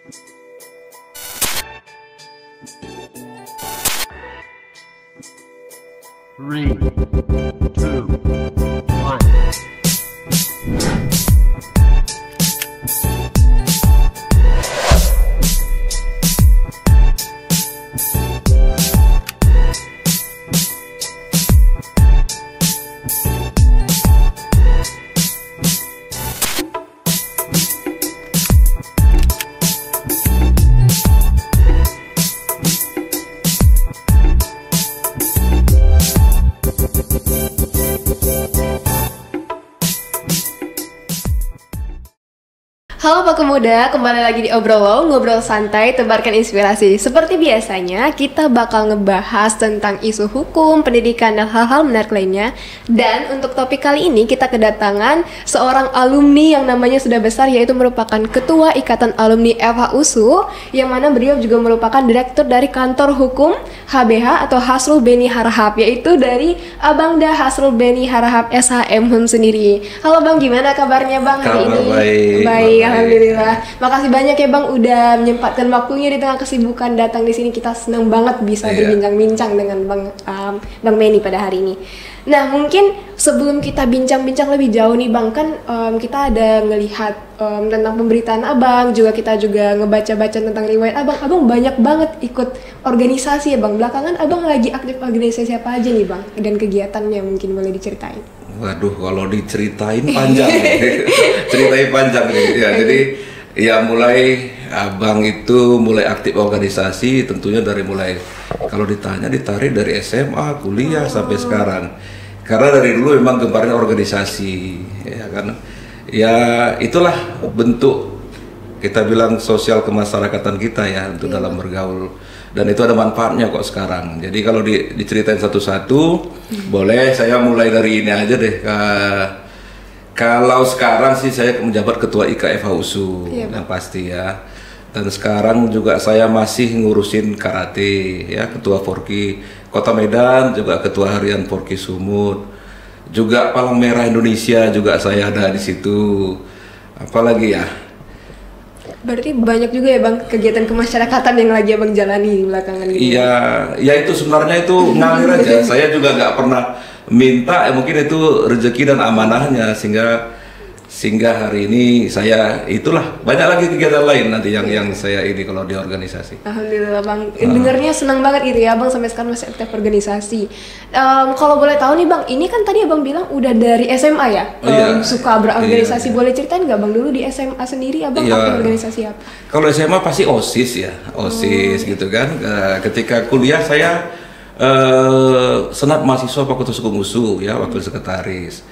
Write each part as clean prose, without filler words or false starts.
Three, two, one. Halo Pak Pemuda, kembali lagi di Obrol Ngobrol Santai, tebarkan inspirasi. Seperti biasanya, kita bakal ngebahas tentang isu hukum, pendidikan, dan hal-hal menarik lainnya. Dan untuk topik kali ini, kita kedatangan seorang alumni yang namanya sudah besar, yaitu merupakan Ketua Ikatan Alumni FH-USU, yang mana beliau juga merupakan Direktur dari Kantor Hukum HBH atau Hasrul Beni Harahap, yaitu dari Abangda Hasrul Beni Harahap SHM sendiri. Halo Bang, gimana kabarnya Bang hari ini? Baik. Alhamdulillah. Makasih banyak ya Bang udah menyempatkan waktunya di tengah kesibukan datang di sini. Kita senang banget bisa berbincang-bincang dengan Bang Beni pada hari ini. Nah, mungkin sebelum kita bincang-bincang lebih jauh nih Bang, kan kita ada ngelihat tentang pemberitaan Abang, juga kita juga ngebaca-baca tentang riwayat Abang. Abang banyak banget ikut organisasi ya Bang. Belakangan Abang lagi aktif organisasi apa aja nih Bang? Dan kegiatannya mungkin boleh diceritain. Waduh, kalau diceritain panjang nih. Ceritain panjang nih. Ya, jadi ya mulai Abang itu mulai aktif organisasi tentunya dari mulai kalau ditanya ditarik dari SMA, kuliah sampai sekarang. Karena dari dulu memang gemparnya organisasi, ya kan. Ya itulah bentuk kita bilang sosial kemasyarakatan kita ya untuk dalam bergaul. Dan itu ada manfaatnya kok sekarang. Jadi kalau diceritain satu-satu, boleh saya mulai dari ini aja deh. Kalau sekarang sih saya menjabat Ketua IKFH-USU, yang pasti ya. Dan sekarang juga saya masih ngurusin karate, ya, Ketua Forki Kota Medan, juga Ketua Harian Forki Sumut, juga Palang Merah Indonesia juga saya ada di situ. Apalagi ya? Berarti banyak juga ya Bang kegiatan kemasyarakatan yang lagi Abang jalani di belakangan ini. Iya, ya itu sebenarnya itu ngalir aja. Saya juga nggak pernah minta, mungkin itu rezeki dan amanahnya sehingga hari ini saya itulah banyak lagi kegiatan lain nanti yang saya ini kalau di organisasi. Alhamdulillah Bang, dengarnya senang banget gitu ya Bang sampai sekarang masih aktif organisasi. Kalau boleh tahu nih Bang, ini kan tadi Abang bilang udah dari SMA ya, suka berorganisasi. Boleh ceritain nggak Bang dulu di SMA sendiri Abang aktif organisasi apa? Kalau SMA pasti OSIS ya, OSIS gitu kan. Ketika kuliah saya Senat Mahasiswa Fakultas Hukum USU ya, wakil sekretaris.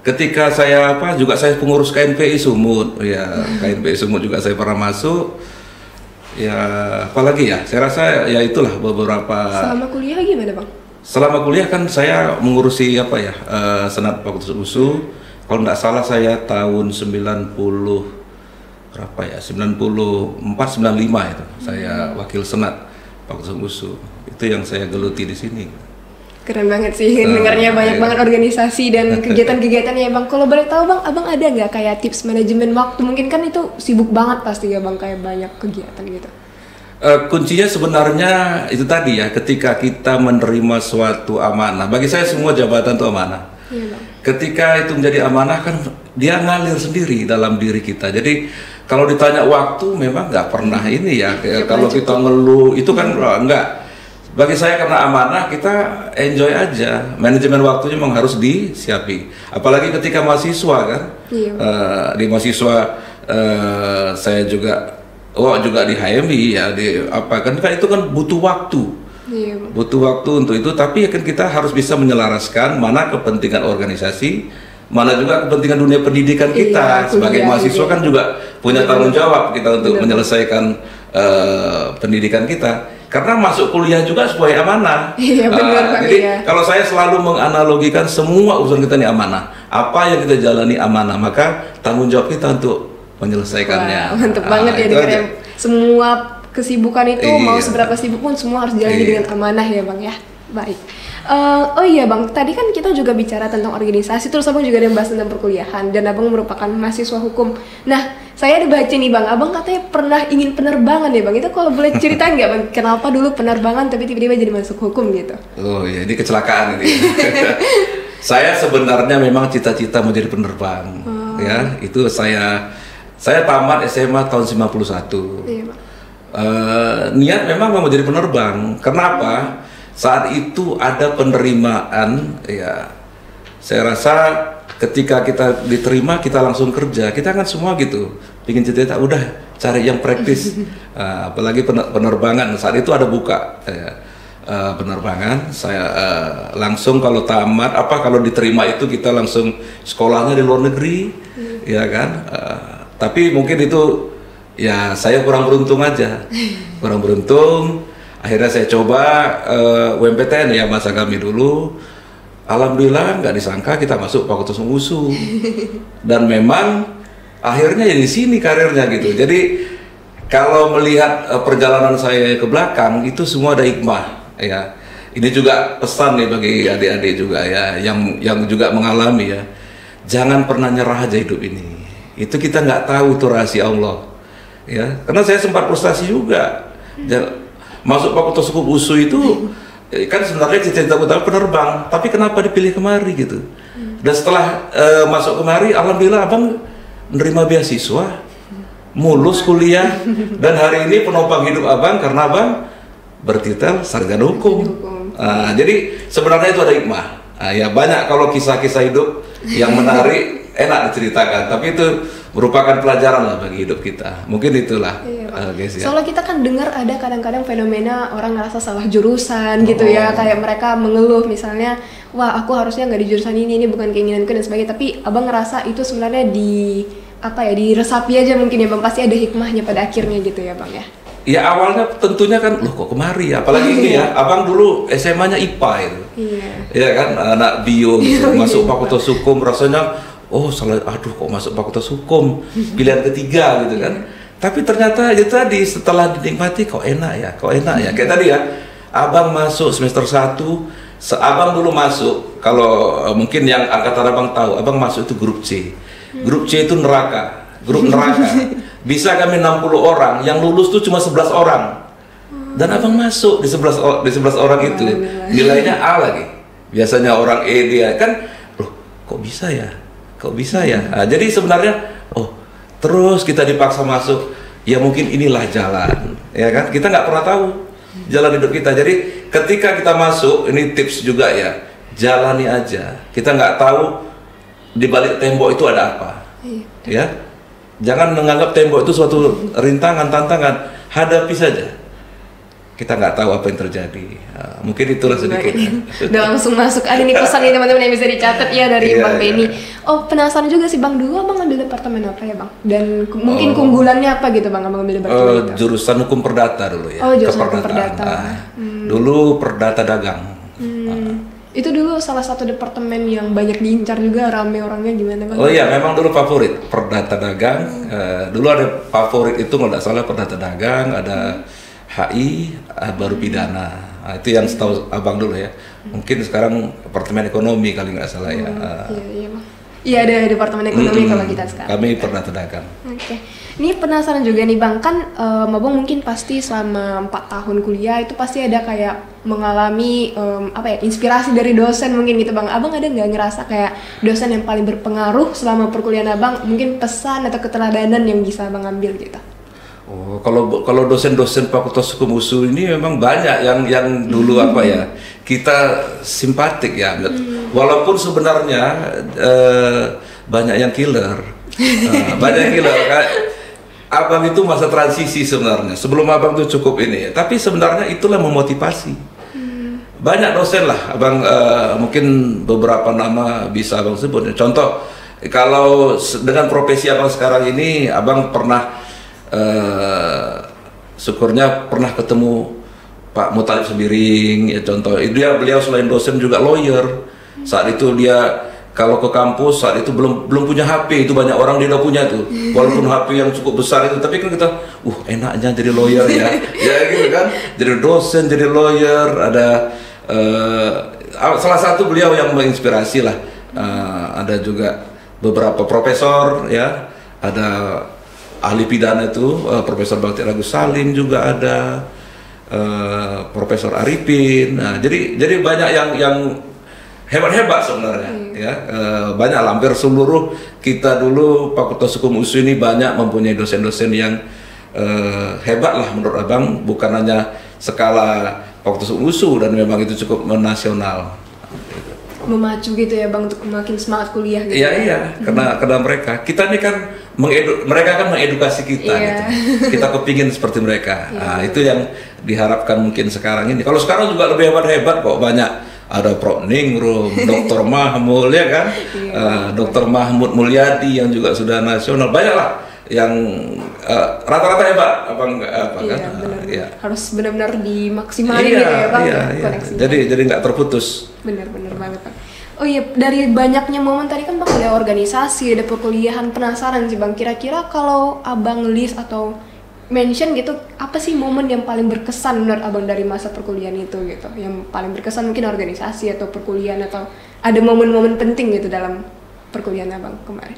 Ketika saya juga saya pengurus KNPI Sumut ya, KNPI Sumut juga saya pernah masuk ya. Apalagi ya, saya rasa ya itulah beberapa. Selama kuliah gimana Bang? Selama kuliah kan saya mengurusi Senat Fakultas USU. Kalau nggak salah saya tahun 90 berapa ya, 94 95 itu saya wakil Senat Fakultas USU. Itu yang saya geluti di sini. Keren banget sih, dengarnya banyak banget organisasi dan kegiatan-kegiatannya ya Bang. Kalau boleh tahu Bang, Abang ada nggak kayak tips manajemen waktu? Mungkin kan itu sibuk banget pasti ya Bang, kayak banyak kegiatan gitu. Kuncinya sebenarnya itu tadi ya, ketika kita menerima suatu amanah. Bagi saya semua jabatan itu amanah. Iya, Bang. Ketika itu menjadi amanah kan dia ngalir sendiri dalam diri kita. Jadi kalau ditanya waktu memang nggak pernah ini ya. Kalau kita ngeluh itu kan enggak. Bagi saya karena amanah kita enjoy aja. Manajemen waktunya memang harus disiapi. Apalagi ketika mahasiswa kan. Di mahasiswa saya juga di HMI ya, kan itu kan butuh waktu. Butuh waktu untuk itu, tapi kan kita harus bisa menyelaraskan mana kepentingan organisasi, mana juga kepentingan dunia pendidikan kita. Sebagai mahasiswa kan juga punya tanggung jawab kita untuk menyelesaikan pendidikan kita. Karena masuk kuliah juga sebuah amanah. Jadi kalau saya selalu menganalogikan semua urusan kita ini amanah. Apa yang kita jalani amanah, maka tanggung jawab kita untuk menyelesaikannya. Mantep banget ya dengarnya. Semua kesibukan itu mau seberapa sibuk pun semua harus jalani dengan amanah ya Bang ya. Baik. Oh iya bang, tadi kan kita juga bicara tentang organisasi, terus abang juga ada yang bahas tentang perkuliahan, dan abang merupakan mahasiswa hukum. Nah, saya ada baca nih bang, abang katanya pernah ingin penerbangan ya bang. Itu kalau boleh ceritain nggak bang, kenapa dulu penerbangan tapi tiba-tiba jadi masuk hukum gitu? Oh iya, ini kecelakaan ini. Saya sebenarnya memang cita-cita mau jadi penerbang. Ya, itu saya tamat SMA tahun 91. Iya bang. Niat memang mau jadi penerbang. Kenapa? Saat itu ada penerimaan, ya saya rasa ketika kita diterima kita langsung kerja, kita kan semua gitu, bikin cita-cita udah cari yang praktis. Apalagi penerbangan, saat itu ada buka penerbangan, saya langsung kalau tamat, kalau diterima itu kita langsung sekolahnya di luar negeri, ya kan. Tapi mungkin itu ya saya kurang beruntung aja, kurang beruntung. Akhirnya saya coba UMPTN ya masa kami dulu. Alhamdulillah nggak disangka kita masuk Fakultas Hukum USU. Dan memang akhirnya ya di sini karirnya gitu. Jadi kalau melihat perjalanan saya ke belakang itu semua ada hikmah ya. Ini juga pesan nih bagi adik-adik juga ya yang juga mengalami ya. Jangan pernah nyerah aja hidup ini. Itu kita nggak tahu itu rahasia Allah. Ya, karena saya sempat frustasi juga. Masuk Fakultas Hukum USU itu kan sebenarnya cita-cita utama penerbang, tapi kenapa dipilih kemari gitu? Dan setelah masuk kemari, alhamdulillah abang menerima beasiswa, mulus kuliah, dan hari ini penopang hidup abang karena abang bertitel sarjana hukum. Jadi sebenarnya itu ada hikmah. Ya banyak kalau kisah-kisah hidup yang menarik, enak diceritakan, tapi itu merupakan pelajaran lah bagi hidup kita. Mungkin itulah. Guys, ya. Soalnya kita kan dengar ada kadang-kadang fenomena orang ngerasa salah jurusan gitu ya, kayak mereka mengeluh misalnya, wah aku harusnya nggak di jurusan ini bukan keinginanku dan sebagainya. Tapi abang ngerasa itu sebenarnya diresapi aja mungkin ya bang, pasti ada hikmahnya pada akhirnya gitu ya bang ya. Ya awalnya tentunya kan, loh kok kemari ya, apalagi ini ya, abang dulu SMA-nya IPA itu, ya kan anak bio gitu, masuk Fakultas Hukum rasanya, oh salah, aduh kok masuk Fakultas Hukum, pilihan ketiga gitu kan. Tapi ternyata itu tadi setelah dinikmati kok enak ya. Kayak tadi ya, abang masuk semester 1, abang dulu masuk, kalau mungkin yang angkatan abang tahu, abang masuk itu grup C. Grup C itu neraka, grup neraka. Bisa kami 60 orang, yang lulus tuh cuma 11 orang. Dan abang masuk di 11 orang itu, nilainya A lagi. Biasanya orang E dia kan, loh kok bisa ya? Nah, jadi sebenarnya, terus kita dipaksa masuk, ya mungkin inilah jalan, ya kan? Kita nggak pernah tahu jalan hidup kita. Jadi ketika kita masuk, ini tips juga ya, jalani aja. Kita nggak tahu di balik tembok itu ada apa, ya. Jangan menganggap tembok itu suatu rintangan, tantangan. Hadapi saja. Kita nggak tahu apa yang terjadi. Mungkin itulah sedikit. Udah langsung masuk. Ada nih pesan nih teman-teman yang bisa dicatat ya dari Bang Benny. Oh penasaran juga sih bang, dulu abang ambil departemen apa ya bang? Dan mungkin keunggulannya apa gitu bang abang ambil departemen itu? Jurusan hukum perdata dulu ya. Oh jurusan hukum perdata. Dulu perdata dagang. Itu dulu salah satu departemen yang banyak diincar juga, rame orangnya, gimana bang? Oh iya, memang dulu favorit perdata dagang. Dulu ada favorit itu kalau nggak salah perdata dagang, ada HI, baru pidana. Nah, itu yang setahu abang dulu ya. Mungkin sekarang departemen ekonomi kali nggak salah ya. Iya bang. Iya ada departemen ekonomi kalau kita sekarang. Kami perdata dagang. Oke. Ini penasaran juga nih bang, kan abang mungkin pasti selama 4 tahun kuliah itu pasti ada kayak mengalami inspirasi dari dosen mungkin gitu bang. Abang ada nggak ngerasa kayak dosen yang paling berpengaruh selama perkuliahan abang, mungkin pesan atau keteladanan yang bisa abang ambil gitu? Oh, kalau dosen-dosen Fakultas Hukum USU ini memang banyak yang dulu kita simpatik ya. Walaupun sebenarnya banyak yang killer. Abang itu masa transisi sebenarnya. Sebelum abang tuh cukup ini, tapi sebenarnya itulah memotivasi. Banyak dosen lah, abang mungkin beberapa nama bisa abang sebut. Contoh, kalau dengan profesi abang sekarang ini, abang pernah syukurnya pernah ketemu Pak Muthalib Sembiring, ya contoh. Beliau selain dosen juga lawyer. Saat itu dia kalau ke kampus saat itu belum punya HP, itu banyak orang dia udah punya tuh. Walaupun HP yang cukup besar itu, tapi kan kita, enaknya jadi lawyer ya, ya gitu kan. Jadi dosen, jadi lawyer, ada salah satu beliau yang menginspirasi lah. Ada juga beberapa profesor ya, ada ahli pidana itu Profesor Bakti Agus Salim juga ada, Profesor Arifin. Nah, jadi banyak yang hebat-hebat sebenarnya ya. Banyak, hampir seluruh kita dulu Fakultas Hukum USU ini banyak mempunyai dosen-dosen yang hebat lah menurut Abang, bukan hanya skala Fakultas Hukum USU, dan memang itu cukup nasional. Memacu gitu ya Bang untuk makin semangat kuliah gitu. Iya, karena kita ini kan mereka kan mengedukasi kita gitu. Kita kepingin seperti mereka. Nah, itu yang diharapkan mungkin sekarang ini. Kalau sekarang juga lebih hebat-hebat kok, banyak. Ada Prof. Ningrum, Dr. Mahmud ya kan, Dr. Mahmud Mulyadi yang juga sudah nasional, banyak lah yang rata-rata hebat, kan? Ya. Harus benar-benar dimaksimalin gitu ya Bang, koneksinya. Jadi nggak terputus. Benar-benar banget Bang. Oh iya, dari banyaknya momen tadi kan Bang ada organisasi, ada perkuliahan, penasaran sih Bang, kira-kira kalau Abang list atau mention gitu, apa sih momen yang paling berkesan menurut Abang dari masa perkuliahan itu gitu? Yang paling berkesan mungkin organisasi atau perkuliahan, atau ada momen-momen penting gitu dalam perkuliahan Abang kemarin?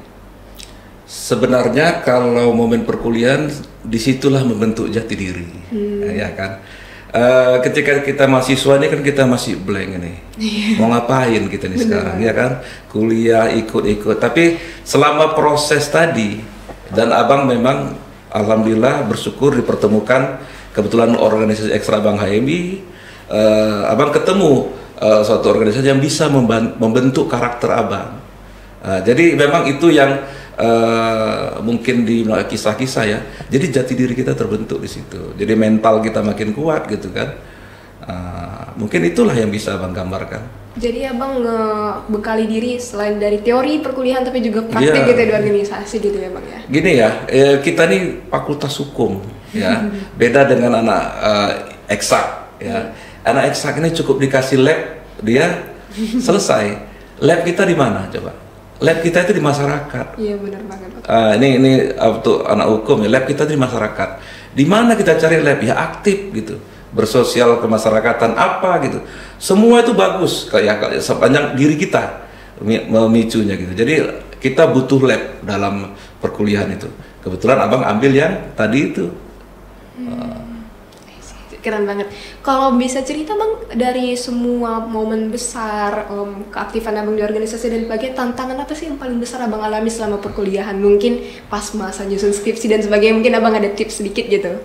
Sebenarnya kalau momen perkuliahan disitulah membentuk jati diri, ya kan. Ketika kita mahasiswa ini kan kita masih blank ini, mau ngapain kita nih sekarang, ya kan? Kuliah ikut-ikut. Tapi selama proses tadi, dan Abang memang alhamdulillah bersyukur dipertemukan kebetulan organisasi Ekstra Bank HMI, Abang ketemu suatu organisasi yang bisa membentuk karakter Abang. Jadi memang itu yang mungkin di kisah-kisah ya. Jadi jati diri kita terbentuk di situ. Jadi mental kita makin kuat gitu kan. Mungkin itulah yang bisa Abang gambarkan. Jadi Abang ngebekali diri selain dari teori perkuliahan tapi juga praktik gitu di organisasi gitu ya Bang ya. Gini ya, kita nih Fakultas Hukum ya. Beda dengan anak eksak ya. Anak eksak ini cukup dikasih lab, dia selesai. Lab kita di mana coba? Lab kita itu di masyarakat. Iya benar banget. Ini untuk anak hukum ya, lab kita di masyarakat. Di mana kita cari lab? Ya aktif gitu, bersosial kemasyarakatan apa gitu. Semua itu bagus kayak sepanjang diri kita memicunya gitu. Jadi kita butuh lab dalam perkuliahan itu. Kebetulan Abang ambil yang tadi itu. Keren banget. Kalau bisa cerita Bang, dari semua momen besar keaktifan Abang di organisasi dan sebagainya, tantangan apa sih yang paling besar Abang alami selama perkuliahan? Mungkin pas masa nyusun skripsi dan sebagainya, mungkin Abang ada tips sedikit gitu.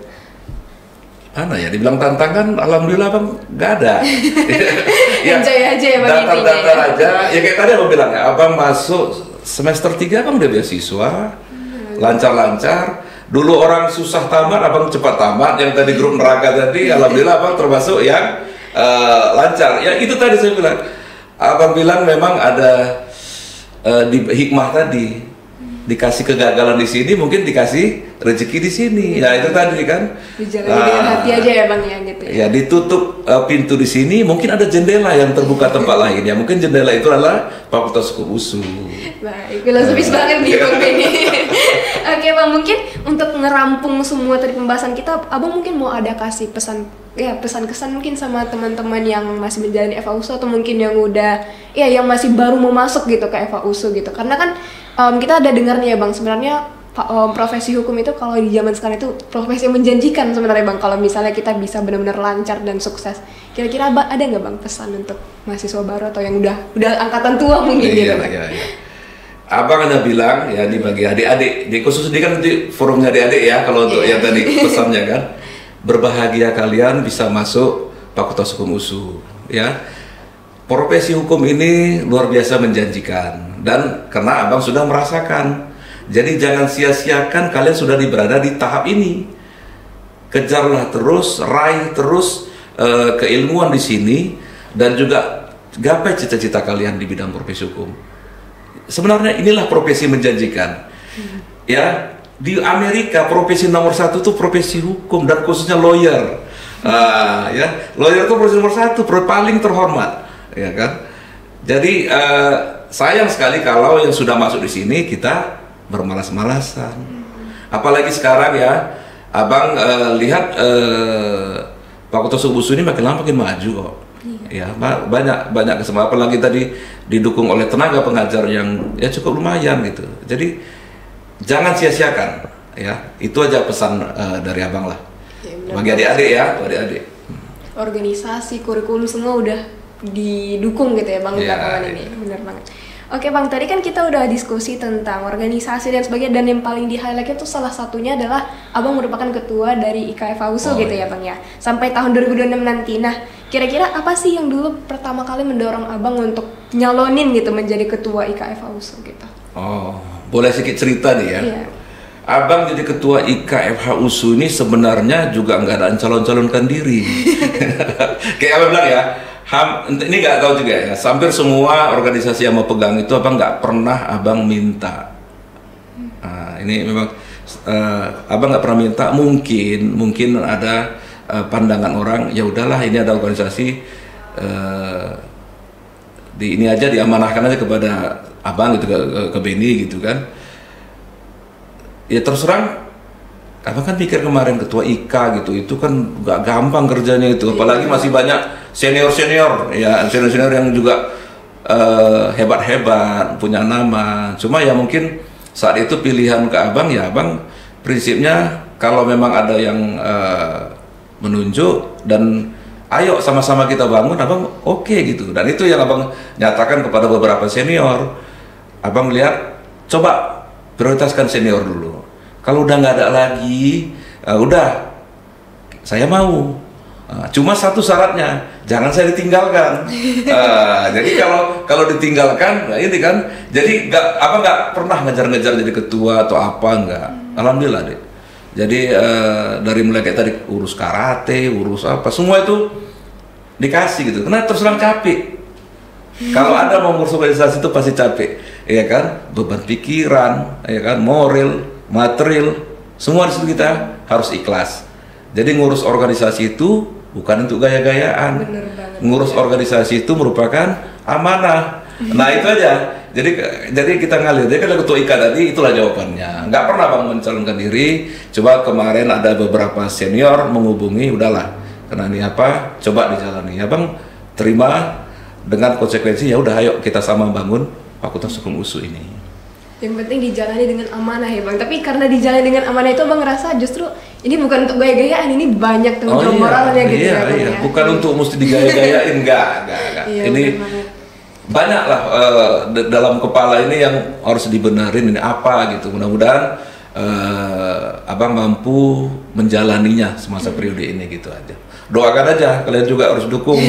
Mana ya, dibilang tantangan, alhamdulillah Bang nggak ada. Ya, enjoy aja ya Bang, datar-datar aja. Ya kayak tadi Abang bilang ya, Abang masuk semester 3 Abang udah beasiswa, lancar-lancar. Dulu orang susah tamat, Abang cepat tamat. Yang tadi grup neraka tadi, alhamdulillah Abang termasuk yang lancar. Ya itu tadi saya bilang, Abang bilang memang ada di hikmah tadi, dikasih kegagalan di sini, mungkin dikasih rezeki di sini. Ya itu tadi kan. Dijalani dengan hati aja ya Bang ya gitu. Ya ditutup pintu di sini, mungkin ada jendela yang terbuka tempat lain. Ya mungkin jendela itu adalah Fakultas Hukum USU. Baik, filosofis banget nih Bang Benny. Oke Bang, mungkin untuk ngerampung semua tadi pembahasan kita, Abang mungkin mau ada kasih pesan-kesan mungkin sama teman-teman yang masih menjalani FAUSU atau mungkin yang udah yang masih baru mau masuk gitu ke FAUSU gitu. Karena kan kita ada dengar nih ya Bang, sebenarnya profesi hukum itu kalau di zaman sekarang itu profesi yang menjanjikan sebenarnya Bang, kalau misalnya kita bisa benar-benar lancar dan sukses. Kira-kira ada nggak Bang pesan untuk mahasiswa baru atau yang udah angkatan tua mungkin gitu Bang? Iya. Abang hanya bilang ya di bagi adik-adik, di khusus ini kan di forumnya adik-adik ya, kalau untuk yang tadi pesannya kan, berbahagia kalian bisa masuk Fakultas Hukum USU ya. Profesi hukum ini luar biasa menjanjikan, dan karena Abang sudah merasakan, jadi jangan sia-siakan kalian sudah berada di tahap ini. Kejarlah terus, raih terus keilmuan di sini, dan juga gapai cita-cita kalian di bidang profesi hukum. Sebenarnya inilah profesi menjanjikan. Ya, di Amerika profesi nomor 1 itu profesi hukum, dan khususnya lawyer. Ya, lawyer itu profesi nomor 1, paling terhormat, ya kan? Jadi sayang sekali kalau yang sudah masuk di sini kita bermalas-malasan. Apalagi sekarang ya, Abang lihat Fakultas Hukum USU ini makin lama makin maju kok. Ya, banyak kesempatan, apalagi tadi didukung oleh tenaga pengajar yang ya cukup lumayan gitu. Jadi jangan sia-siakan ya. Itu aja pesan dari Abang lah. Ya, bagi adik-adik ya, adik-adik. Organisasi, kurikulum semua udah didukung gitu ya Bang belakangan ini. Bener banget. Oke Bang, tadi kan kita udah diskusi tentang organisasi dan sebagainya, dan yang paling di highlight itu salah satunya adalah Abang merupakan ketua dari IKF AUSU gitu ya Bang ya, sampai tahun 2026 nanti. Nah, kira-kira apa sih yang dulu pertama kali mendorong Abang untuk nyalonin gitu menjadi ketua IKF AUSU gitu? Oh, boleh sedikit cerita nih ya? Iya. Abang jadi ketua IKF AUSU ini sebenarnya juga nggak ada calon-calonkan diri. Kayak Abang bilang ya, ini nggak tahu juga ya, hampir semua organisasi yang mau pegang itu Abang nggak pernah Abang minta. Nah, ini memang Abang nggak pernah minta. Mungkin ada pandangan orang, ya udahlah ini ada organisasi, ini aja diamanahkan aja kepada Abang gitu, ke Beni gitu kan. Ya terus terang, Abang kan pikir kemarin ketua IK gitu, itu kan nggak gampang kerjanya itu, apalagi masih banyak senior ya, senior yang juga hebat-hebat, punya nama. Cuma ya mungkin saat itu pilihan ke Abang, ya Abang prinsipnya kalau memang ada yang menunjuk dan ayo sama-sama kita bangun, Abang oke gitu. Dan itu yang Abang nyatakan kepada beberapa senior. Abang lihat, coba prioritaskan senior dulu. Kalau udah nggak ada lagi, udah saya mau. Cuma satu syaratnya, jangan saya ditinggalkan. Jadi kalau ditinggalkan, nah ini kan, jadi nggak pernah ngejar-ngejar jadi ketua atau apa, nggak. Alhamdulillah deh. Jadi dari mulai kayak tadi urus karate, urus apa, semua itu dikasih gitu. Karena terus terang capek. Kalau ada mau ngurus organisasi itu pasti capek, ya kan? Beban pikiran, ya kan? Moral, material, semua di situ kita harus ikhlas. Jadi ngurus organisasi itu bukan untuk gaya-gayaan. Ngurus organisasi itu merupakan amanah. Nah itu aja. Jadi kita ngalir. Jadi kalau ketua IK tadi itulah jawabannya. Nggak pernah Bang mencalonkan diri. Coba kemarin ada beberapa senior menghubungi, udahlah. Karena ini apa? Coba dijalani. Ya Bang terima dengan konsekuensi, ya udah ayo kita sama bangun Fakultas Hukum USU ini. Yang penting dijalani dengan amanah ya Bang. Tapi karena dijalani dengan amanah itu Bang ngerasa justru ini bukan untuk gaya-gayaan, ini banyak tanggung jawab moralnya gitu ya Bang ya. Bukan untuk mesti digaya-gayain, enggak. Iya, ini banyak lah dalam kepala ini yang harus dibenerin, ini apa gitu. Mudah-mudahan Abang mampu menjalaninya semasa periode ini gitu aja. Doakan aja, kalian juga harus dukung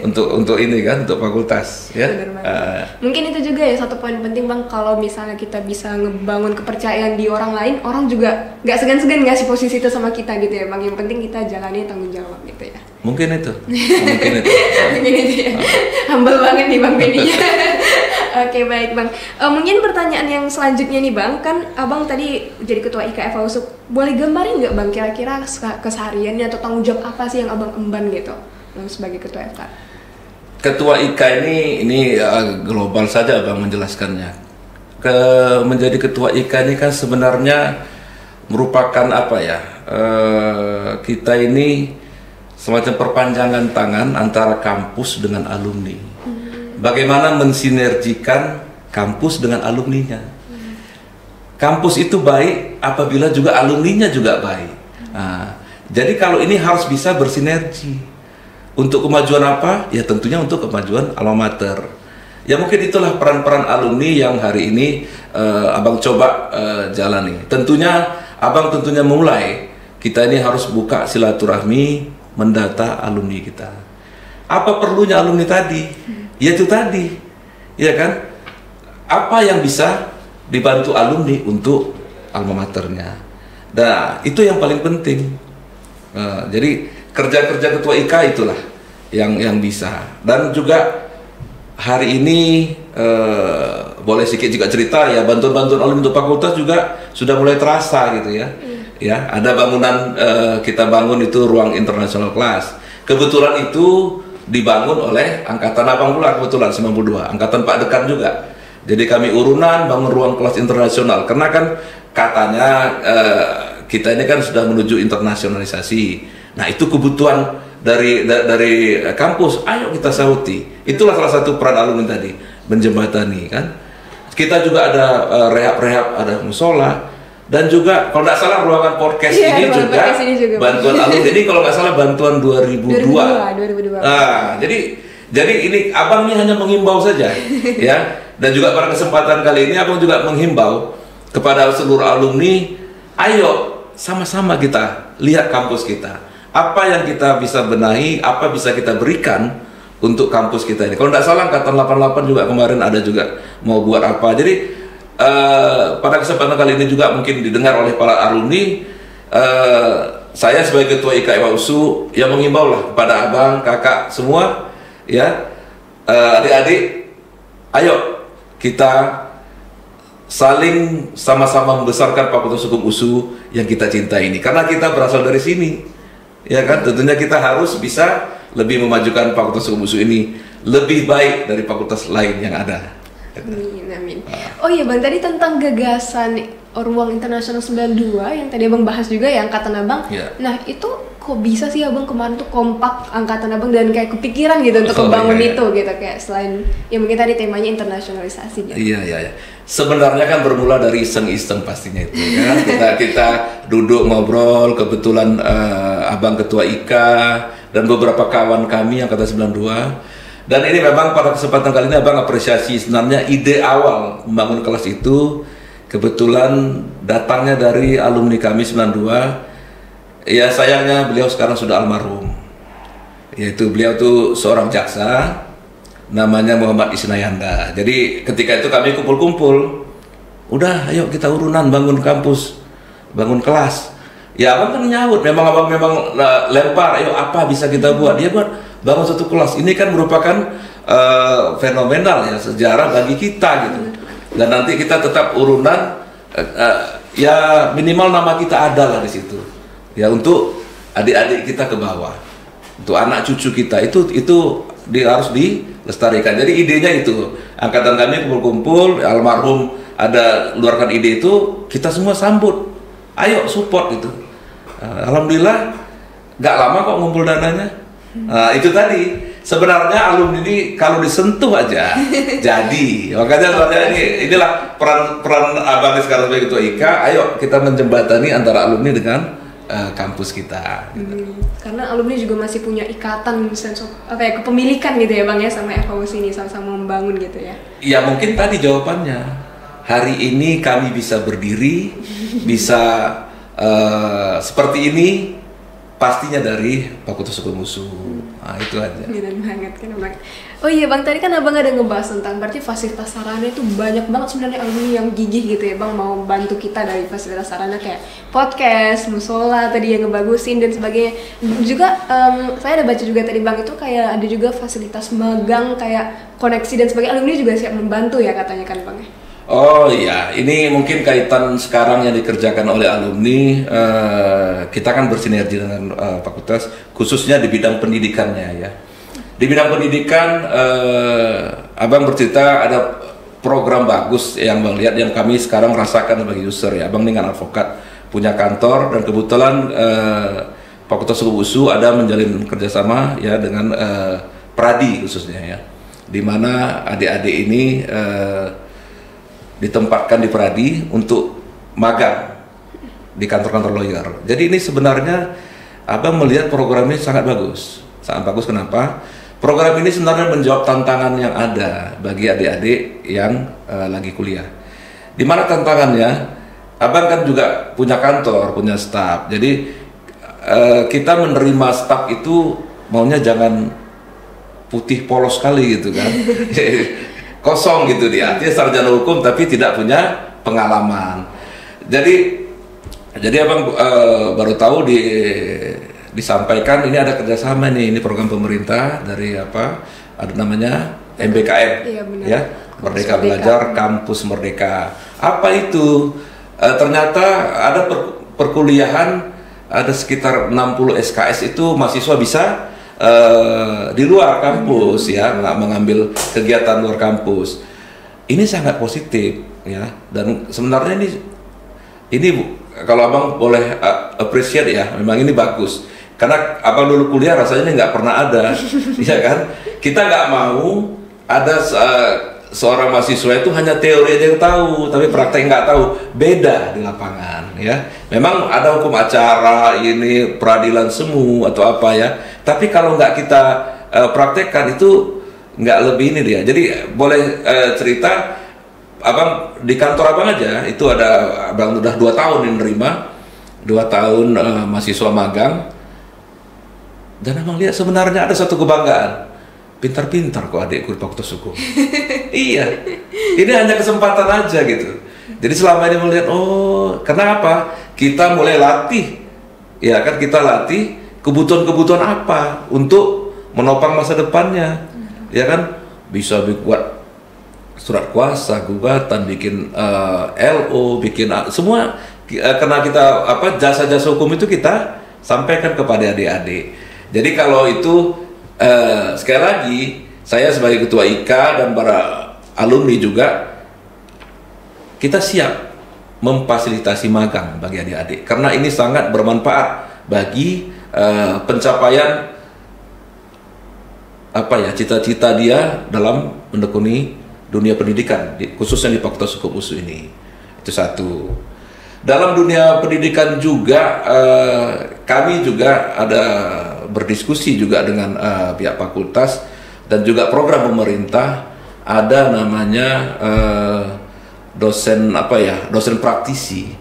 untuk ini kan, untuk fakultas ya. Mungkin itu juga ya satu poin penting Bang, kalau misalnya kita bisa ngebangun kepercayaan di orang lain, orang juga nggak segan-segan ngasih posisi itu sama kita gitu ya Bang. Yang penting kita jalani tanggung jawab gitu ya. Mungkin itu. Mungkin itu ya. Humble banget nih Bang Beni. Oke baik Bang. Mungkin pertanyaan yang selanjutnya nih Bang, kan Abang tadi jadi ketua IKF AUSU, boleh gambarin nggak Bang kira-kira kesehariannya atau tanggung jawab apa sih yang Abang emban gitu sebagai ketua FK? Ketua IK ini global saja Abang menjelaskannya. Menjadi ketua IK ini kan sebenarnya merupakan apa ya? Kita ini semacam perpanjangan tangan antara kampus dengan alumni. Bagaimana mensinergikan kampus dengan alumninya. Kampus itu baik apabila juga alumninya juga baik. Nah, jadi kalau ini harus bisa bersinergi. Untuk kemajuan apa? Ya tentunya untuk kemajuan alma mater. Ya mungkin itulah peran-peran alumni yang hari ini Abang coba jalani. Tentunya Abang mulai, kita ini harus buka silaturahmi, mendata alumni kita. Apa perlunya alumni tadi? Ya itu tadi, ya kan? Apa yang bisa dibantu alumni untuk alma maternya? Nah, itu yang paling penting. Jadi kerja-kerja ketua IK itulah yang bisa. Dan juga hari ini boleh sedikit juga cerita ya, bantuan-bantuan alumni untuk fakultas juga sudah mulai terasa gitu ya. Ya, ada bangunan kita bangun itu ruang international class. Kebetulan itu dibangun oleh angkatan Abang pula, kebetulan 92, angkatan Pak Dekan juga. Jadi kami urunan bangun ruang kelas internasional, karena kan katanya kita ini kan sudah menuju internasionalisasi. Nah itu kebutuhan dari kampus, ayo kita sauti. Itulah salah satu peran alumni tadi, menjembatani kan. Kita juga ada rehab-rehab, ada musola, dan juga kalau nggak salah ruangan podcast ini juga bantuan alumni. Ini kalau nggak salah bantuan 2002. 2002. Nah, jadi ini abang ini hanya menghimbau saja, ya. Dan juga pada kesempatan kali ini abang juga menghimbau kepada seluruh alumni, ayo sama-sama kita lihat kampus kita. Apa yang kita bisa benahi, apa bisa kita berikan untuk kampus kita ini. Kalau nggak salah angkatan 88 juga kemarin ada juga mau buat apa. Jadi pada kesempatan kali ini juga mungkin didengar oleh para alumni, saya sebagai ketua IKA USU yang mengimbau lah kepada abang, kakak semua, ya, adik-adik, ayo kita saling sama-sama membesarkan Fakultas Hukum USU yang kita cintai ini, karena kita berasal dari sini, ya kan. Tentunya kita harus bisa lebih memajukan Fakultas Hukum USU ini lebih baik dari fakultas lain yang ada. Amin, amin. Oh iya Bang, tadi tentang gagasan Ruang Internasional 92 yang tadi Abang bahas juga ya, angkatan Abang. Yeah. Nah itu kok bisa sih Abang kemarin tuh kompak angkatan Abang dan kayak kepikiran gitu untuk membangun itu gitu, kayak selain ya mungkin tadi temanya internasionalisasi gitu. Iya. Sebenarnya kan bermula dari iseng-iseng pastinya itu kan. kita duduk ngobrol, kebetulan Abang ketua IKA dan beberapa kawan kami angkatan 92. Dan ini memang pada kesempatan kali ini abang apresiasi, sebenarnya ide awal membangun kelas itu kebetulan datangnya dari alumni kami 92. Ya sayangnya beliau sekarang sudah almarhum. Yaitu beliau tuh seorang jaksa namanya Muhammad Isnayanda. Jadi ketika itu kami kumpul-kumpul, udah ayo kita urunan bangun kampus, bangun kelas. Ya abang kan nyawut, abang memang lempar, ayo apa bisa kita buat. Dia buat bangun satu kelas. Ini kan merupakan fenomenal ya, sejarah bagi kita gitu. Dan nanti kita tetap urunan, ya minimal nama kita ada lah di situ. Ya untuk adik-adik kita ke bawah, untuk anak cucu kita itu harus dilestarikan. Jadi idenya itu, angkatan kami kumpul-kumpul, almarhum ada luarkan ide itu, kita semua sambut, ayo support gitu. Alhamdulillah nggak lama kok ngumpul dananya. Itu tadi sebenarnya alumni ini kalau disentuh aja jadi. Makanya sebenarnya inilah peran abang sekarang sebagai ketua IKA. Ayo kita menjembatani antara alumni dengan kampus kita. Gitu. Karena alumni juga masih punya ikatan sense of, kepemilikan gitu ya Bang ya sama FHUS ini, sama-sama membangun gitu ya. Ya mungkin tadi jawabannya. Hari ini kami bisa berdiri, bisa seperti ini, pastinya dari Fakultas Hukum USU. Nah, itu aja. Benar banget kan Bang. Oh iya Bang, tadi kan Abang ada ngebahas tentang berarti fasilitas sarana itu banyak banget sebenarnya alumni yang gigih gitu ya Bang, mau bantu kita dari fasilitas sarana kayak podcast, musola tadi yang ngebagusin dan sebagainya. Juga saya ada baca juga tadi Bang itu kayak ada juga fasilitas magang kayak koneksi dan sebagainya. Alumni juga siap membantu ya katanya kan Bang ya. Oh iya, ini mungkin kaitan sekarang yang dikerjakan oleh alumni. Kita kan bersinergi dengan fakultas, khususnya di bidang pendidikannya ya. Di bidang pendidikan, abang bercerita ada program bagus yang abang lihat, yang kami sekarang rasakan sebagai user ya. Abang ini kan advokat, punya kantor, dan kebetulan Fakultas Hukum USU ada menjalin kerjasama ya dengan Pradi khususnya ya, di mana adik-adik ini ditempatkan di Pradi untuk magang di kantor-kantor lawyer. Jadi ini sebenarnya abang melihat program ini sangat bagus. Sangat bagus kenapa? Program ini sebenarnya menjawab tantangan yang ada bagi adik-adik yang lagi kuliah. Di mana tantangannya? Abang kan juga punya kantor, punya staf. Jadi kita menerima staf itu maunya jangan putih polos sekali gitu kan. Kosong gitu dia, artinya sarjana hukum tapi tidak punya pengalaman. Jadi abang baru tahu disampaikan ini ada kerjasama nih, ini program pemerintah dari apa? Ada namanya MBKM, iya, benar. Ya, Merdeka Belajar Kampus Merdeka. Apa itu? Ternyata ada perkuliahan, ada sekitar 60 SKS itu mahasiswa bisa di luar kampus ya, nggak mengambil kegiatan luar kampus. Ini sangat positif ya, dan sebenarnya ini kalau abang boleh appreciate ya, memang ini bagus Karena abang dulu kuliah rasanya ini nggak pernah ada, ya kan? Kita nggak mau ada seorang mahasiswa itu hanya teori aja yang tahu, tapi praktek nggak tahu. Beda di lapangan, ya. Memang ada hukum acara, ini peradilan semu atau apa ya. Tapi kalau nggak kita praktekkan itu nggak lebih ini dia. Jadi boleh cerita, abang di kantor abang aja itu ada, abang udah 2 tahun yang nerima, 2 tahun mahasiswa magang, dan abang lihat sebenarnya ada satu kebanggaan, pintar-pintar kok adikku di Fakultas Hukum. Iya, ini hanya kesempatan aja gitu. Jadi selama ini melihat, oh kenapa kita mulai latih, ya kan, kita latih kebutuhan-kebutuhan apa untuk menopang masa depannya, ya kan, bisa buat surat kuasa, gugatan, bikin LO, bikin semua, karena kita jasa-jasa hukum itu kita sampaikan kepada adik-adik. Jadi kalau itu sekali lagi saya sebagai ketua IKA dan para alumni juga, kita siap memfasilitasi magang bagi adik-adik karena ini sangat bermanfaat bagi pencapaian cita-cita dia dalam menekuni dunia pendidikan, khususnya di Fakultas Hukum USU ini. Itu satu. Dalam dunia pendidikan juga kami juga ada berdiskusi juga dengan pihak fakultas dan juga program pemerintah, ada namanya dosen praktisi,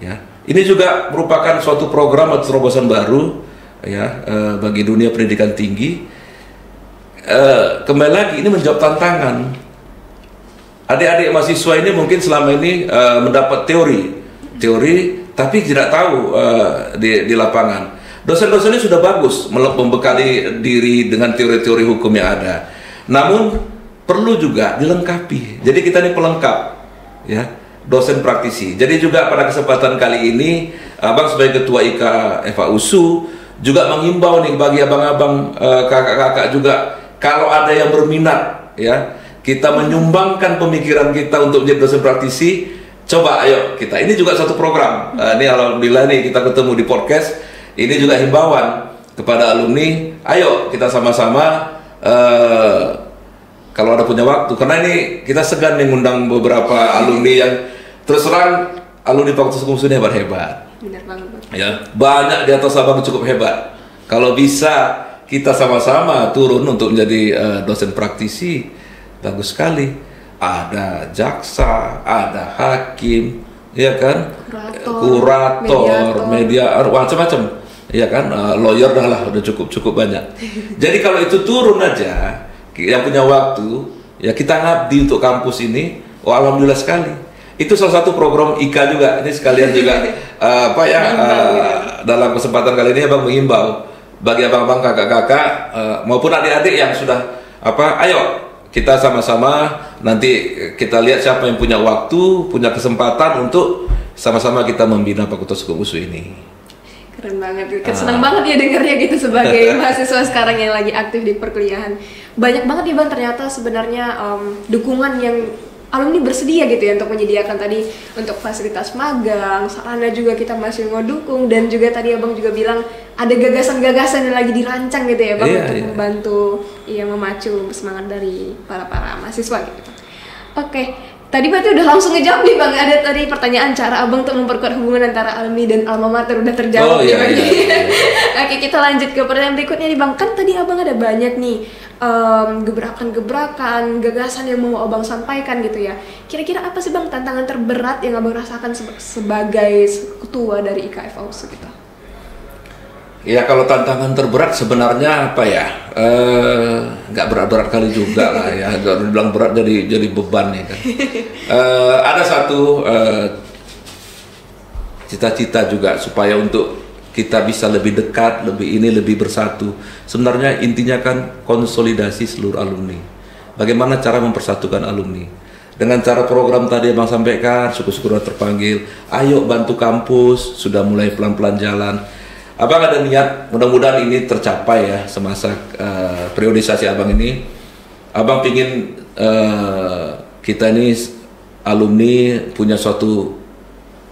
ya. Ini juga merupakan suatu program atau terobosan baru, ya, bagi dunia pendidikan tinggi. Kembali lagi ini menjawab tantangan. Adik-adik mahasiswa ini mungkin selama ini mendapat teori, tapi tidak tahu di lapangan. Dosen-dosen ini sudah bagus membekali diri dengan teori-teori hukum yang ada. Namun perlu juga dilengkapi. Jadi kita ini pelengkap, ya, dosen praktisi. Jadi juga pada kesempatan kali ini, abang sebagai ketua IKA FAUSU juga mengimbau nih bagi abang-abang, kakak-kakak juga, kalau ada yang berminat, ya, kita menyumbangkan pemikiran kita untuk menjadi dosen praktisi. Coba ayo kita, ini juga satu program. Ini alhamdulillah nih kita ketemu di podcast. Ini juga himbauan kepada alumni. Ayo kita sama-sama kalau ada punya waktu. Karena ini kita segan nih ngundang beberapa alumni yang terus terang alumni Fakultas Hukum ini hebat-hebat. Benar banget. Ya, banyak di atas abang cukup hebat. Kalau bisa kita sama-sama turun untuk menjadi dosen praktisi, bagus sekali. Ada jaksa, ada hakim, ya kan, kurator, media, macam-macam, ya kan, lawyer udah cukup banyak. Jadi kalau itu turun aja, yang punya waktu, ya kita ngabdi untuk kampus ini, alhamdulillah sekali. Itu salah satu program IKA juga. Ini sekalian juga dalam kesempatan kali ini abang mengimbau bagi abang-abang, kakak-kakak maupun adik-adik yang sudah ayo kita sama-sama nanti kita lihat siapa yang punya waktu, punya kesempatan untuk sama-sama kita membina Fakultas Hukum USU ini. Keren banget, senang banget ya dengarnya gitu sebagai mahasiswa sekarang yang lagi aktif di perkuliahan. Banyak banget ya Bang ternyata sebenarnya dukungan yang alumni bersedia gitu ya untuk menyediakan tadi untuk fasilitas magang, sarana juga kita masih ngedukung, dan juga tadi Abang juga bilang ada gagasan-gagasan yang lagi dirancang gitu ya Bang, untuk membantu memacu semangat dari para mahasiswa gitu. Oke, tadi berarti udah langsung ngejawab nih Bang, ada tadi pertanyaan cara Abang untuk memperkuat hubungan antara alumni dan alma mater udah terjawab. Oke, kita lanjut ke pertanyaan berikutnya nih Bang. Kan tadi Abang ada banyak nih gebrakan-gebrakan, gagasan yang mau Abang sampaikan gitu ya. Kira-kira apa sih Bang tantangan terberat yang Abang rasakan sebagai ketua dari IKA FAUSU gitu? Ya kalau tantangan terberat sebenarnya nggak berat-berat kali juga lah ya. Kalau dibilang berat jadi beban ya kan. Ada satu cita-cita juga supaya untuk kita bisa lebih dekat, lebih bersatu. Sebenarnya intinya kan konsolidasi seluruh alumni. Bagaimana cara mempersatukan alumni? Dengan cara program tadi Abang sampaikan, syukur-syukur terpanggil. Ayo bantu kampus, sudah mulai pelan-pelan jalan. Abang ada niat, mudah-mudahan ini tercapai ya semasa periodisasi Abang ini. Abang pingin kita ini alumni punya suatu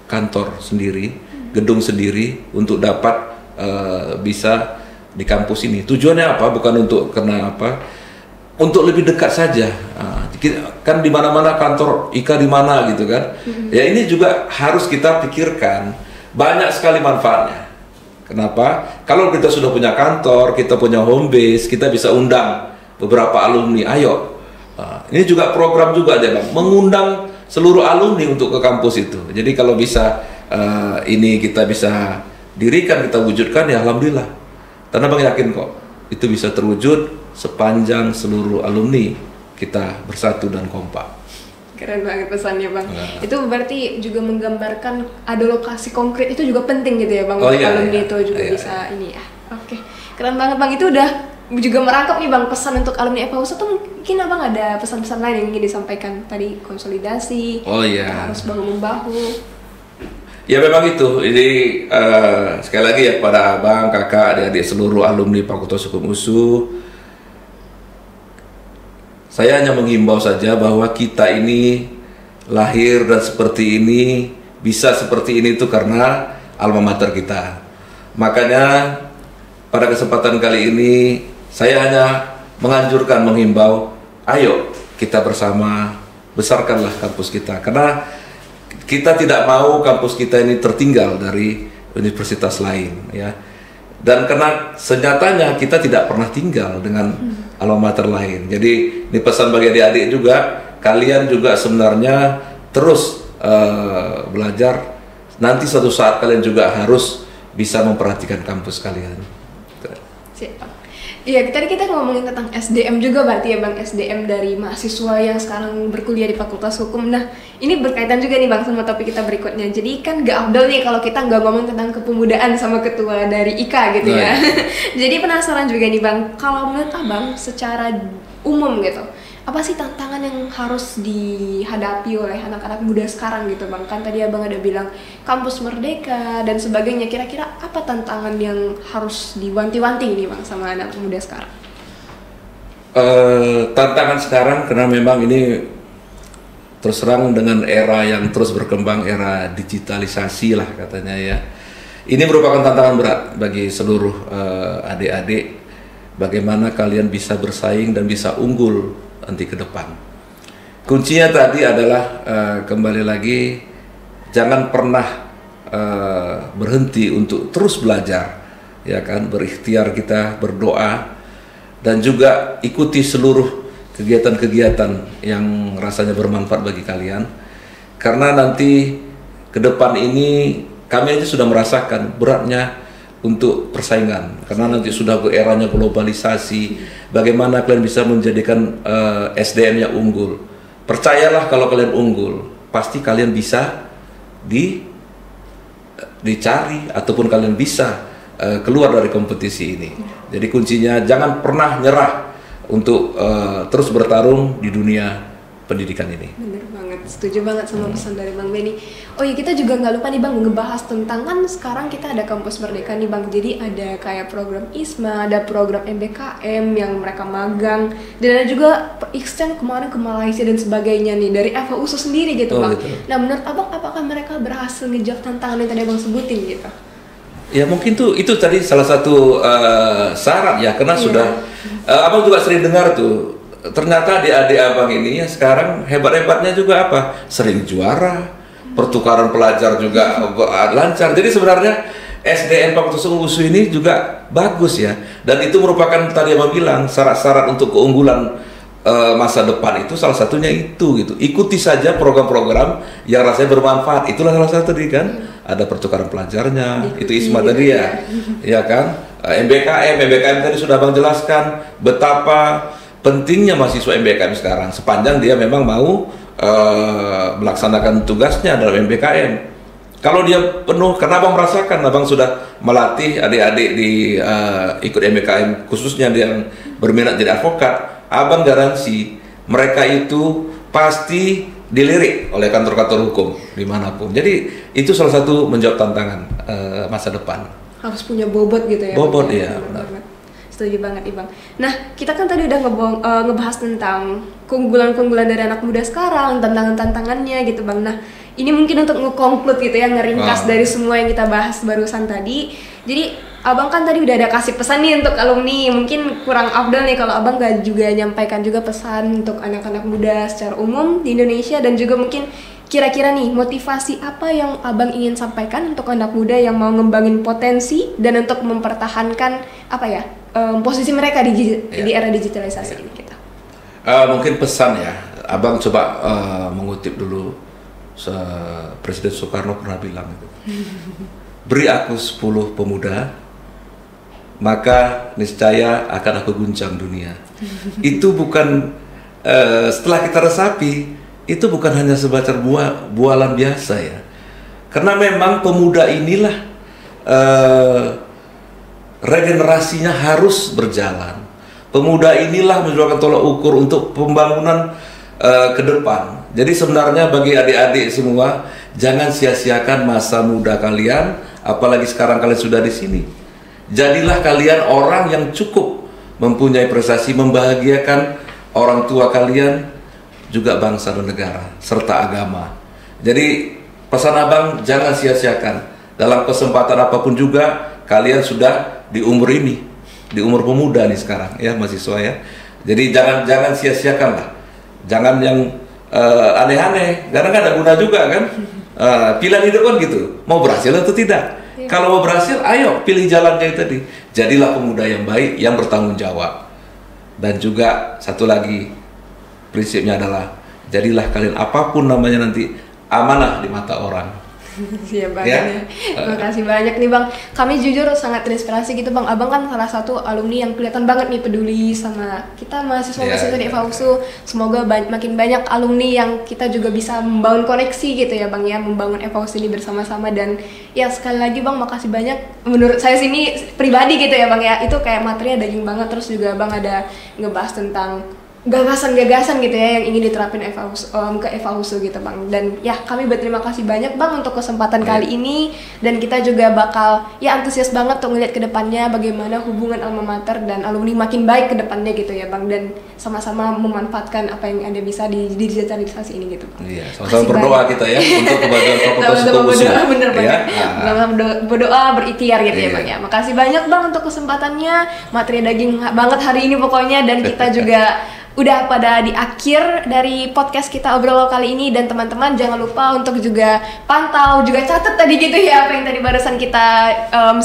kantor sendiri, gedung sendiri untuk dapat bisa di kampus ini. Tujuannya apa? Bukan untuk karena apa? Untuk lebih dekat saja. Kan di mana-mana kantor IKA di mana gitu kan. Ya ini juga harus kita pikirkan. Banyak sekali manfaatnya. Kenapa? Kalau kita sudah punya kantor, kita punya home base, kita bisa undang beberapa alumni. Ayo. Ini juga program juga deh Bang, mengundang seluruh alumni untuk ke kampus itu. Jadi kalau bisa ini kita bisa dirikan, kita wujudkan, ya alhamdulillah. Karena Bang yakin kok itu bisa terwujud sepanjang seluruh alumni kita bersatu dan kompak. Keren banget pesannya Bang. Itu berarti juga menggambarkan ada lokasi konkret itu juga penting gitu ya Bang, untuk alumni itu juga bisa ini ya. Oke, keren banget Bang. Itu udah juga merangkap nih Bang pesan untuk alumni FH atau mungkin Abang ada pesan-pesan lain yang ingin disampaikan tadi, konsolidasi, kita harus bahu-membahu. Ya memang itu, ini sekali lagi ya pada Abang, Kakak, adik-adik seluruh alumni Fakultas Hukum USU, saya hanya menghimbau saja bahwa kita ini lahir dan seperti ini, bisa seperti ini itu karena alma mater kita. Makanya pada kesempatan kali ini saya hanya menganjurkan, menghimbau, ayo kita bersama besarkanlah kampus kita, karena kita tidak mau kampus kita ini tertinggal dari universitas lain ya. Dan karena senyatanya kita tidak pernah tinggal dengan alma mater lain. Jadi ini pesan bagi adik-adik juga, kalian juga sebenarnya terus belajar. Nanti suatu saat kalian juga harus bisa memperhatikan kampus kalian. Iya, tadi kita ngomongin tentang SDM juga berarti ya Bang, SDM dari mahasiswa yang sekarang berkuliah di Fakultas Hukum. Nah, ini berkaitan juga nih Bang sama topik kita berikutnya. Jadi kan gak afdol nih kalau kita nggak ngomong tentang kepemudaan sama ketua dari IKA gitu ya. Jadi penasaran juga nih Bang, kalau menurut Abang secara umum gitu, apa sih tantangan yang harus dihadapi oleh anak-anak muda sekarang gitu Bang? Kan tadi Abang ada bilang kampus merdeka dan sebagainya, kira-kira apa tantangan yang harus diwanti-wanti nih Bang sama anak muda sekarang? Tantangan sekarang karena memang ini terus terang dengan era yang terus berkembang, era digitalisasi lah katanya ya. Ini merupakan tantangan berat bagi seluruh adik-adik, bagaimana kalian bisa bersaing dan bisa unggul nanti ke depan. Kuncinya tadi adalah kembali lagi, jangan pernah berhenti untuk terus belajar, ya kan, berikhtiar kita, berdoa, dan juga ikuti seluruh kegiatan-kegiatan yang rasanya bermanfaat bagi kalian. Karena nanti ke depan ini kami aja sudah merasakan beratnya untuk persaingan, karena nanti sudah ke eranya globalisasi. Bagaimana kalian bisa menjadikan SDM yang unggul? Percayalah kalau kalian unggul, pasti kalian bisa dicari ataupun kalian bisa keluar dari kompetisi ini. Jadi kuncinya jangan pernah nyerah untuk terus bertarung di dunia pendidikan ini. Bener banget, setuju banget sama pesan dari Bang Benny. Oh iya, kita juga nggak lupa nih Bang ngebahas tentang, kan sekarang kita ada kampus merdeka nih Bang. Jadi ada kayak program ISMA, ada program MBKM yang mereka magang, dan ada juga extend kemarin ke Malaysia dan sebagainya nih dari FHUSU sendiri gitu Bang. Gitu. Nah menurut Abang, apakah mereka berhasil ngejawab tantangan yang tadi Abang sebutin gitu? Ya mungkin itu tadi salah satu syarat ya, karena sudah Abang juga sering dengar tuh, ternyata adik-adik Abang ini ya sekarang hebat-hebatnya juga apa? Sering juara, pertukaran pelajar juga lancar. Jadi sebenarnya SDM Fakultas Hukum USU ini juga bagus ya. Dan itu merupakan tadi Abang bilang syarat-syarat untuk keunggulan masa depan itu, salah satunya itu gitu. Ikuti saja program-program yang rasanya bermanfaat. Itulah salah satu tadi kan. Ada pertukaran pelajarnya, itu ISMA tadi ya. Ya kan? MBKM tadi sudah Abang jelaskan betapa pentingnya mahasiswa MBKM sekarang, sepanjang dia memang mau melaksanakan tugasnya dalam MBKM. Kalau dia penuh, karena Abang merasakan, Abang sudah melatih adik-adik di ikut MBKM, khususnya yang berminat jadi advokat. Abang garansi mereka itu pasti dilirik oleh kantor-kantor hukum dimanapun. Jadi itu salah satu menjawab tantangan masa depan. Harus punya bobot gitu ya? Bobot ya, benar. Setuju banget Ibang. Nah, kita kan tadi udah ngebahas tentang keunggulan-keunggulan dari anak muda sekarang, tantangan-tantangannya gitu Bang. Nah, ini mungkin untuk nge-conclude gitu ya, ngeringkas dari semua yang kita bahas barusan tadi. Jadi, Abang kan tadi udah ada kasih pesan nih untuk alumni, mungkin kurang afdal nih kalau abang gak juga nyampaikan juga pesan untuk anak-anak muda secara umum di Indonesia, dan juga mungkin kira-kira nih motivasi apa yang abang ingin sampaikan untuk anak muda yang mau ngembangin potensi dan untuk mempertahankan apa ya posisi mereka di era digitalisasi ini kita. Mungkin pesan ya, abang coba mengutip dulu Presiden Soekarno pernah bilang itu. Beri aku 10 pemuda, maka niscaya akan aku guncang dunia. Itu bukan setelah kita resapi, itu bukan hanya sebacar bualan biasa ya. Karena memang pemuda inilah regenerasinya harus berjalan. Pemuda inilah merupakan tolak ukur untuk pembangunan ke depan. Jadi sebenarnya bagi adik-adik semua, jangan sia-siakan masa muda kalian, apalagi sekarang kalian sudah di sini. Jadilah kalian orang yang cukup mempunyai prestasi, membahagiakan orang tua kalian, juga bangsa dan negara, serta agama. Jadi pesan abang, jangan sia-siakan. Dalam kesempatan apapun juga, kalian sudah di umur ini, di umur pemuda nih sekarang ya, mahasiswa ya. Jadi jangan sia-siakan lah. Jangan yang aneh-aneh, karena nggak ada guna juga kan. Pilihan hidup kan gitu, mau berhasil atau tidak. Kalau mau berhasil, ayo pilih jalannya tadi. Jadilah pemuda yang baik, yang bertanggung jawab. Dan juga satu lagi, prinsipnya adalah jadilah kalian apapun namanya nanti amanah di mata orang. Iya Bang ya. Terima kasih banyak nih Bang. Kami jujur sangat terinspirasi gitu Bang. Abang kan salah satu alumni yang kelihatan banget nih peduli sama kita mahasiswa-mahasiswa di FAUSU. Semoga makin banyak alumni yang kita juga bisa membangun koneksi gitu ya Bang ya, membangun FAUSU ini bersama-sama. Dan ya sekali lagi Bang, makasih banyak. Menurut saya sini pribadi gitu ya Bang ya, itu kayak materinya daging banget. Terus juga Bang ada ngebahas tentang gagasan-gagasan gitu ya yang ingin diterapin ke FAUSU gitu Bang. Dan ya kami berterima kasih banyak Bang untuk kesempatan kali ini, dan kita juga bakal ya antusias banget untuk ngeliat ke depannya bagaimana hubungan alma mater dan alumni makin baik ke depannya gitu ya Bang, dan sama-sama memanfaatkan apa yang ada bisa di digitalisasi ini gitu Bang. Iya, sama-sama berdoa kita ya untuk kebahagiaan Fakultas Hukum USU. Bener banget. Sama-sama berdoa berikhtiar gitu ya Bang ya. Makasih banyak Bang untuk kesempatannya. Materi daging banget hari ini pokoknya, dan kita juga udah pada di akhir dari podcast kita obrol kali ini. Dan teman-teman jangan lupa untuk juga pantau, juga catat tadi gitu ya apa yang tadi barusan kita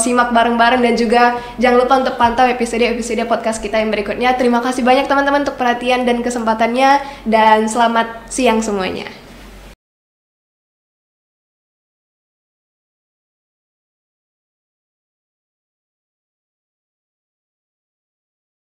simak bareng-bareng, dan juga jangan lupa untuk pantau episode-episode podcast kita yang berikutnya. Terima kasih banyak teman-teman untuk perhatian dan kesempatannya, dan selamat siang semuanya.